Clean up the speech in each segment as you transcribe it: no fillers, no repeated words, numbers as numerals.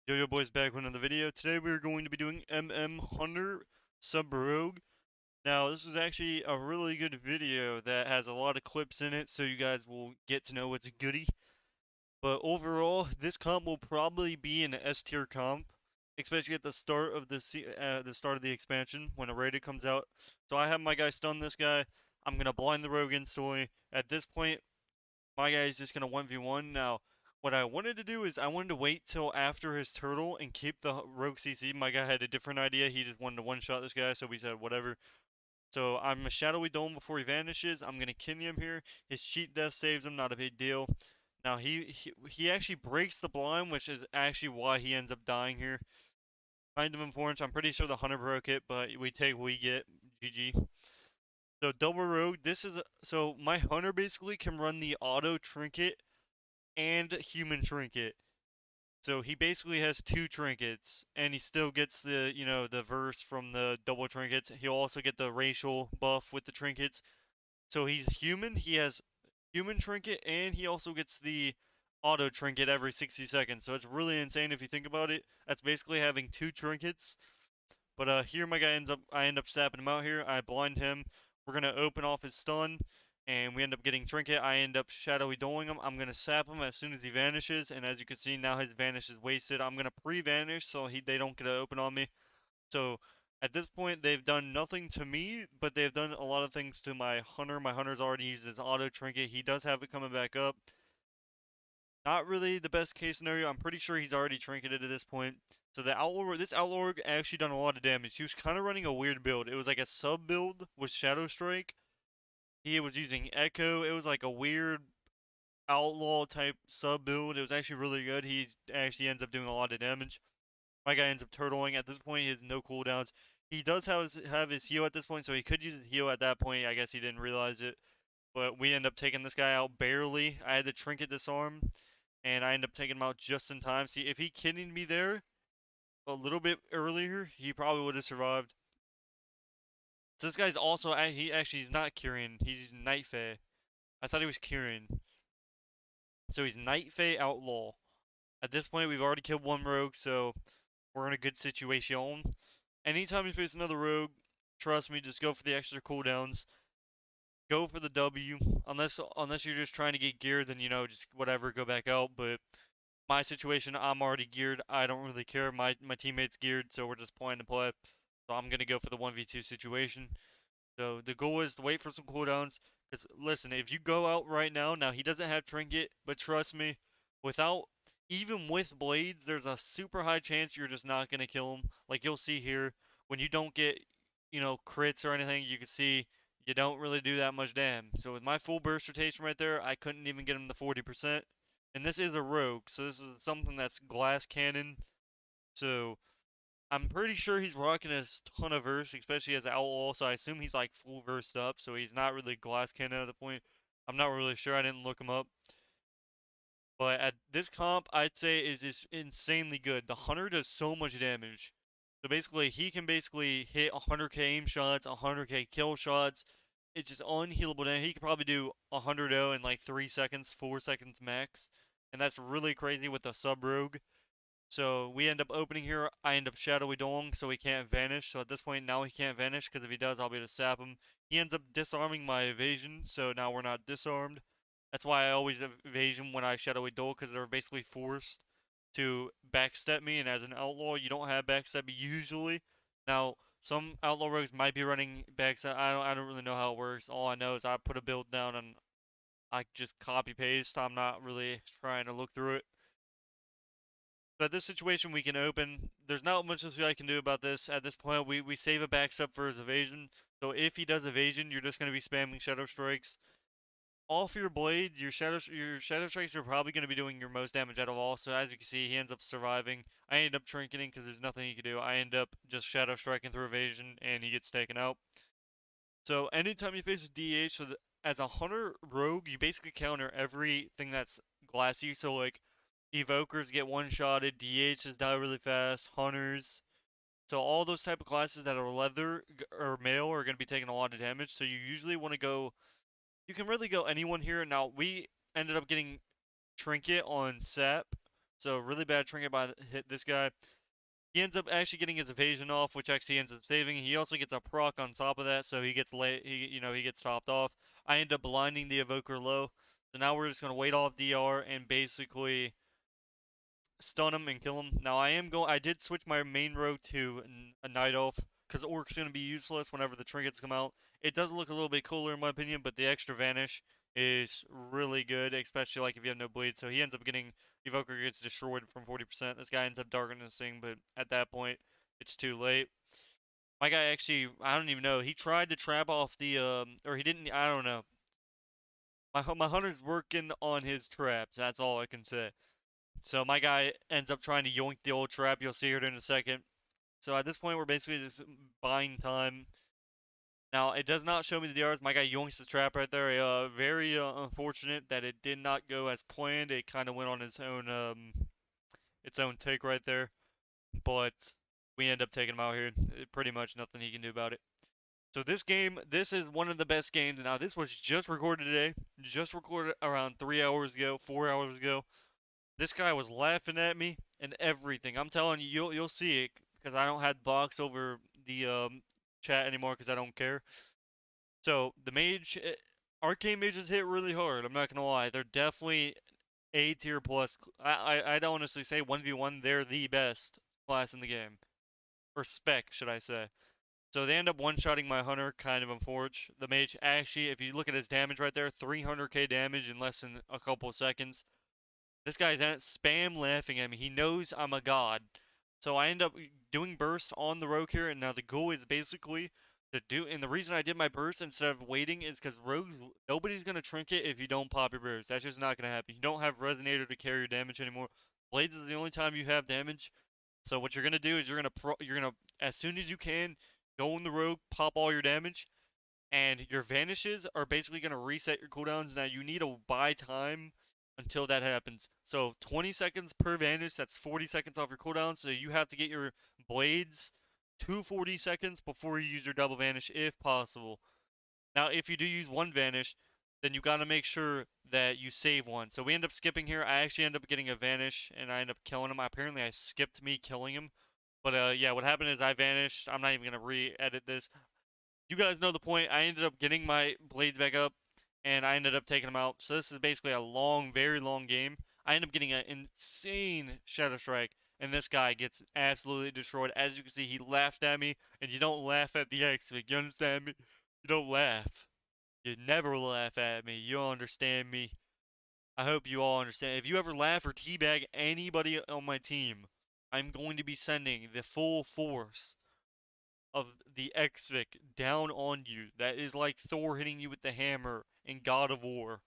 Yo boys, back with another video. Today we're going to be doing Hunter Sub Rogue. Now this is actually a really good video that has a lot of clips in it, so you guys will get to know what's goody. But overall, this comp will probably be an S tier comp, especially at the start of the expansion when a rated comes out. So I have my guy stun this guy. I'm gonna blind the rogue instantly. At this point, my guy is just gonna 1v1. Now, what I wanted to do is I wanted to wait till after his turtle and keep the rogue CC. My guy had a different idea. He just wanted to one-shot this guy, so we said whatever. So I'm a shadowy dome before he vanishes. I'm gonna kill him here. His cheat death saves him, not a big deal. Now he actually breaks the blind, which is actually why he ends up dying here. Kind of unfortunate. I'm pretty sure the hunter broke it, but we take what we get. GG. So double rogue. So my hunter basically can run the auto trinket and human trinket. So he basically has two trinkets, and he still gets the verse from the double trinkets. He'll also get the racial buff with the trinkets. So he's human. He has human trinket, and he also gets the auto trinket every 60 seconds. So it's really insane if you think about it. That's basically having two trinkets. But here my guy I end up snapping him out here. I blind him. We're gonna open off his stun, and we end up getting trinket. I end up shadowy doling him. I'm gonna sap him as soon as he vanishes, and as you can see now his vanish is wasted. I'm gonna pre-vanish so they don't get to open on me. So at this point they've done nothing to me, but they've done a lot of things to my hunter. My hunter's already used his auto trinket. He does have it coming back up. Not really the best case scenario. I'm pretty sure he's already trinketed at this point. So this outlaw actually done a lot of damage. He was kind of running a weird build. It was like a sub build with Shadow Strike. He was using Echo. It was like a weird outlaw type sub build. It was actually really good. He actually ends up doing a lot of damage. My guy ends up turtling. At this point, he has no cooldowns. He does have his heal at this point, so he could use his heal at that point. I guess he didn't realize it. But we end up taking this guy out barely. I had the trinket disarm, and I end up taking him out just in time. See, if he kidding me there a little bit earlier, he probably would have survived. So this guy's also he's not Kyrian. He's Night Fae. I thought he was Kyrian. So he's Night Fae Outlaw. At this point, we've already killed one rogue, so we're in a good situation. Anytime you face another rogue, trust me, just go for the extra cooldowns. Go for the W. Unless you're just trying to get geared, then just whatever, go back out. But my situation, I'm already geared. I don't really care. My teammate's geared, so we're just playing to play. So I'm gonna go for the 1v2 situation. So the goal is to wait for some cooldowns. Because listen, if you go out right now he doesn't have trinket, but trust me, without even with blades, there's a super high chance you're just not gonna kill him. Like you'll see here, when you don't get crits or anything, you can see you don't really do that much damage. So with my full burst rotation right there, I couldn't even get him to 40%. And this is a rogue, so this is something that's glass cannon. So I'm pretty sure he's rocking a ton of verse, especially as an outlaw. So I assume he's like full versed up. So he's not really glass cannon at the point. I'm not really sure. I didn't look him up. But at this comp, I'd say is insanely good. The hunter does so much damage. So basically, he can basically hit 100k aim shots, 100k kill shots. It's just unhealable damage. He could probably do 100-0 in like 3 seconds, 4 seconds max. And that's really crazy with a sub rogue. So we end up opening here. I end up shadowy doing so he can't vanish. So at this point now he can't vanish because if he does I'll be able to sap him. He ends up disarming my evasion, so now we're not disarmed. That's why I always evasion when I shadowy duel because they're basically forced to backstep me, and as an outlaw you don't have backstep usually. Now some outlaw rogues might be running backstep. I don't really know how it works. All I know is I put a build down and I just copy paste. I'm not really trying to look through it. But this situation we can open. There's not much else I can do about this. At this point, we save a backstep for his evasion. So if he does evasion, you're just going to be spamming Shadow Strikes. Off your blades, your Shadow Strikes are probably going to be doing your most damage out of all. So as you can see, he ends up surviving. I end up trinketing because there's nothing he can do. I end up just Shadow Striking through evasion, and he gets taken out. So anytime you face a DH, as a hunter rogue, you basically counter everything that's glassy. So like evokers get one-shotted, DHs die really fast, hunters. So all those type of classes that are leather or mail are going to be taking a lot of damage. So you usually want to go. You can really go anyone here. Now we ended up getting trinket on Sap, So really bad trinket by hit this guy. He ends up actually getting his evasion off, which actually ends up saving. He also gets a proc on top of that, so he gets late. He gets topped off. I end up blinding the evoker low. So now we're just gonna wait off DR and basically stun him and kill him. Now I did switch my main row to a night elf because Orc's gonna be useless whenever the trinkets come out. It does look a little bit cooler in my opinion, but the extra vanish is really good, especially like if you have no bleed. So he ends up getting Evoker gets destroyed from 40%. This guy ends up darknessing, but at that point it's too late. My guy actually, I don't even know. He tried to trap off the or he didn't. I don't know. My hunter's working on his traps. That's all I can say. So my guy ends up trying to yoink the old trap. You'll see it in a second. So at this point, we're basically just buying time. Now, it does not show me the DRs. My guy yoinks the trap right there. Very unfortunate that it did not go as planned. It kind of went on its own take right there. But we end up taking him out here. Pretty much nothing he can do about it. So this game, this is one of the best games. Now, this was just recorded today. Just recorded around 3 hours ago, 4 hours ago. This guy was laughing at me and everything. I'm telling you, you'll see it because I don't have box over the chat anymore because I don't care. So the mage, arcane mages hit really hard. I'm not gonna lie, they're definitely A tier plus. I'd honestly say 1v1 they're the best class in the game, or spec should I say. So they end up one-shotting my hunter, kind of unfortunate. The mage actually, if you look at his damage right there, 300k damage in less than a couple seconds. This guy's spam laughing at me. He knows I'm a god. So I end up doing burst on the rogue here, and now the goal is basically to do. And the reason I did my burst instead of waiting is because rogues, nobody's gonna trinket if you don't pop your burst. That's just not gonna happen. You don't have resonator to carry your damage anymore. Blades is the only time you have damage. So what you're gonna do is you're gonna as soon as you can go in the rogue, pop all your damage, and your vanishes are basically going to reset your cooldowns. Now, you need to buy time until that happens. So, 20 seconds per vanish, that's 40 seconds off your cooldown. So, you have to get your blades to 40 seconds before you use your double vanish if possible. Now, if you do use one vanish, then you got to make sure that you save one. So, we end up skipping here. I actually end up getting a vanish, and I end up killing him. Apparently, I skipped me killing him. But yeah, what happened is I vanished. I'm not even going to re-edit this. You guys know the point. I ended up getting my blades back up, and I ended up taking them out. So this is basically a long, very long game. I end up getting an insane Shadow Strike, and this guy gets absolutely destroyed. As you can see, he laughed at me, and you don't laugh at the X-Fig. You understand me? You don't laugh. You never laugh at me. You understand me. I hope you all understand. If you ever laugh or teabag anybody on my team, I'm going to be sending the full force of the X-Vic down on you. That is like Thor hitting you with the hammer in God of War.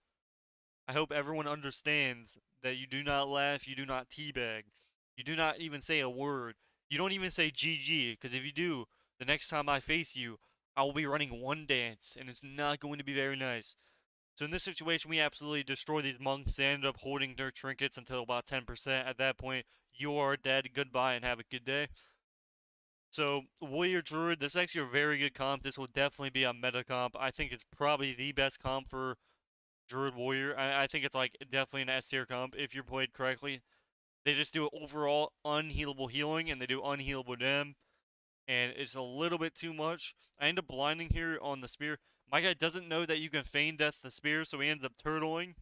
I hope everyone understands that you do not laugh, you do not teabag, you do not even say a word. You don't even say GG, because if you do, the next time I face you, I will be running one dance, and it's not going to be very nice. So in this situation, we absolutely destroy these monks. They end up holding their trinkets until about 10%. At that point, you are dead. Goodbye and have a good day. So, Warrior Druid, this is actually a very good comp. This will definitely be a meta comp. I think it's probably the best comp for Druid Warrior. I think it's like definitely an S tier comp if you're played correctly. They just do overall unhealable healing and they do unhealable dam. And it's a little bit too much. I end up blinding here on the spear. My guy doesn't know that you can feign death the spear, so he ends up turtling.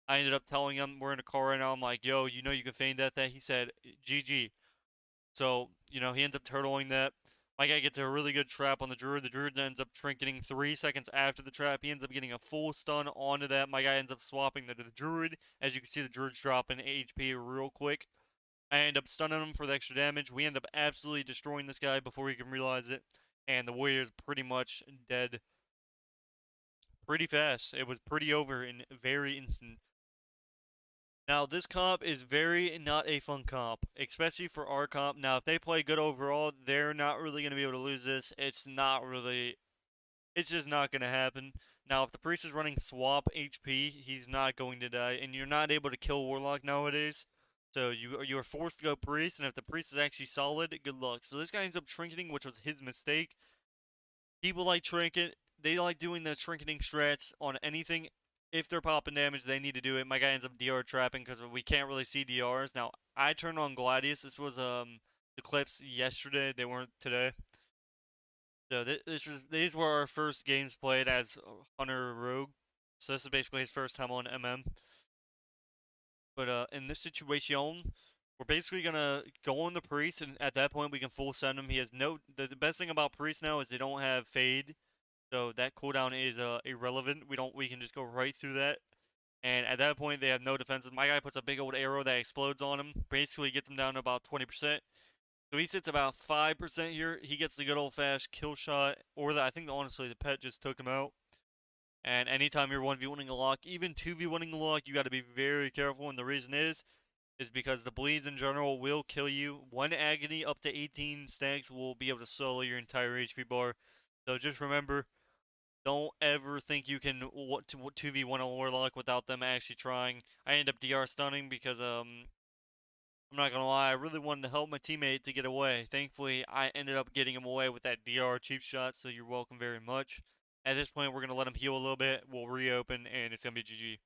I ended up telling him, we're in a car right now. I'm like, yo, you know you can feign death that? He said, GG. So, he ends up turtling that. My guy gets a really good trap on the Druid. The Druid ends up trinketing 3 seconds after the trap. He ends up getting a full stun onto that. My guy ends up swapping to the Druid. As you can see, the Druid's dropping HP real quick. I end up stunning him for the extra damage. We end up absolutely destroying this guy before he can realize it. And the Warrior's pretty much dead pretty fast. It was pretty over in very instant. Now, this comp is very not a fun comp, especially for our comp. Now, if they play good overall, they're not really going to be able to lose this. It's just not going to happen. Now, if the priest is running swap HP, he's not going to die, and you're not able to kill Warlock nowadays. So you are forced to go priest, and if the priest is actually solid, good luck. So this guy ends up trinketing, which was his mistake. People like trinket. They like doing the trinketing strats on anything if they're popping damage, they need to do it. My guy ends up DR trapping because we can't really see DRs. Now, I turned on Gladius. This was the clips yesterday. They weren't today. So these were our first games played as Hunter Rogue. So this is basically his first time on MM. But in this situation, we're basically gonna go on the priest, and at that point we can full send him. He has no. The best thing about priest now is they don't have fade, so that cooldown is irrelevant. We can just go right through that. And at that point, they have no defenses. My guy puts a big old arrow that explodes on him. Basically gets him down to about 20%. So he sits about 5% here. He gets the good old fashioned kill shot. Or I think honestly the pet just took him out. And anytime you're 1v1ing a lock, even 2v1ing a lock, you got to be very careful. And the reason is because the bleeds in general will kill you. One agony up to 18 stacks will be able to solo your entire HP bar. So just remember, don't ever think you can 2v1 a Warlock without them actually trying. I end up DR stunning because, I'm not gonna lie, I really wanted to help my teammate to get away. Thankfully, I ended up getting him away with that DR cheap shot, so you're welcome very much. At this point, we're gonna let him heal a little bit, we'll reopen, and it's gonna be GG.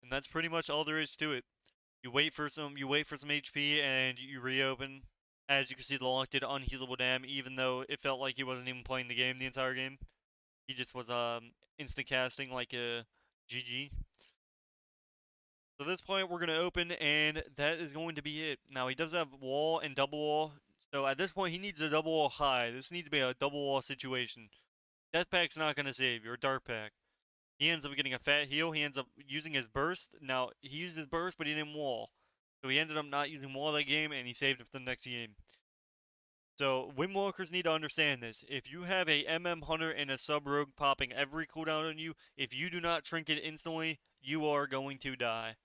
And that's pretty much all there is to it. You wait for some HP, and you reopen. As you can see, the lock did unhealable damage, even though it felt like he wasn't even playing the game the entire game. He just was instant casting like a GG. So at this point we're gonna open, and that is going to be it. Now he does have wall and double wall. So at this point he needs a double wall high. This needs to be a double wall situation. Death Pack's not gonna save you, or Dark Pack. He ends up getting a fat heal. He ends up using his burst. Now he used his burst, but he didn't wall. So he ended up not using wall that game, and he saved it for the next game. So, Windwalkers need to understand this. If you have a MM Hunter and a Sub Rogue popping every cooldown on you, if you do not trinket instantly, you are going to die.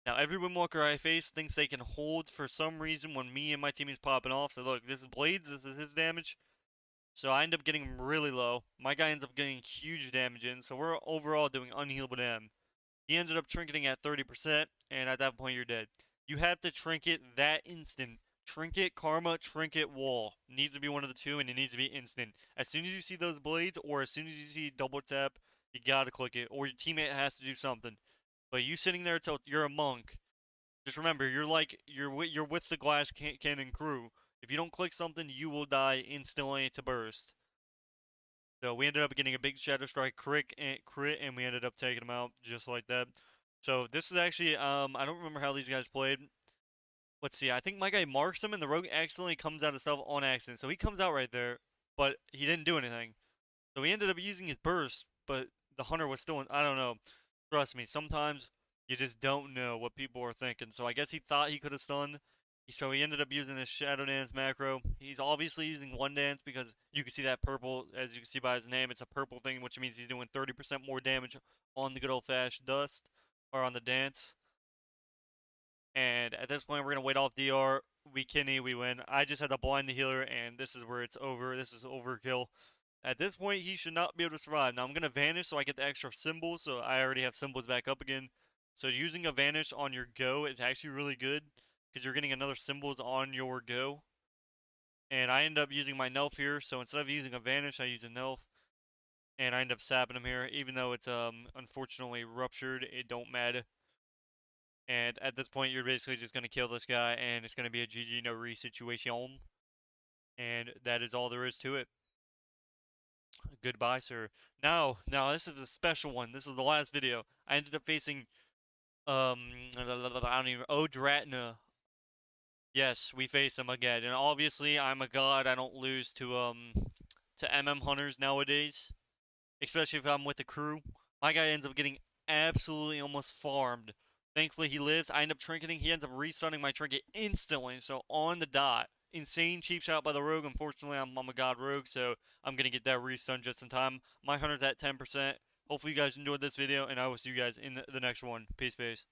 Now, every Windwalker I face thinks they can hold for some reason when me and my team is popping off. So, look, this is Blades, this is his damage. So, I end up getting him really low. My guy ends up getting huge damage in, so we're overall doing unhealable damage. He ended up trinketing at 30%, and at that point, you're dead. You have to trinket that instant. Trinket, Karma, Trinket, Wall. Needs to be one of the two, and it needs to be instant. As soon as you see those blades, or as soon as you see double tap, you gotta click it, or your teammate has to do something. But you sitting there until you're a monk. Just remember, you're with the glass cannon crew. If you don't click something, you will die instantly to burst. So we ended up getting a big Shadow Strike crit, and we ended up taking him out just like that. So this is actually, I don't remember how these guys played. Let's see, I think my guy marks him, and the rogue accidentally comes out of stealth on accident. So he comes out right there, but he didn't do anything. So he ended up using his burst, but the hunter was still in, I don't know. Trust me, sometimes you just don't know what people are thinking. So I guess he thought he could have stunned. So he ended up using his Shadow Dance macro. He's obviously using One Dance because you can see that purple, as you can see by his name, it's a purple thing, which means he's doing 30% more damage on the good old-fashioned dust, or on the dance. And at this point, we're going to wait off DR. We kidney, we win. I just had to blind the healer, and this is where it's over. This is overkill. At this point, he should not be able to survive. Now, I'm going to vanish so I get the extra symbols, so I already have symbols back up again. So using a vanish on your go is actually really good, because you're getting another symbols on your go. And I end up using my Nelf here, so instead of using a vanish, I use a Nelf. And I end up sapping him here, even though it's unfortunately ruptured, it don't matter. And at this point, you're basically just going to kill this guy, and it's going to be a GG no re situation. And that is all there is to it. Goodbye, sir. Now, this is a special one. This is the last video. I ended up facing, I don't even, Odratna. Yes, we face him again. And obviously, I'm a god. I don't lose to MM hunters nowadays. Especially if I'm with the crew. My guy ends up getting absolutely almost farmed. Thankfully, he lives. I end up trinketing. He ends up restunning my trinket instantly. So, on the dot. Insane cheap shot by the rogue. Unfortunately, I'm a god rogue, so I'm going to get that restun just in time. My hunter's at 10%. Hopefully, you guys enjoyed this video, and I will see you guys in the next one. Peace, peace.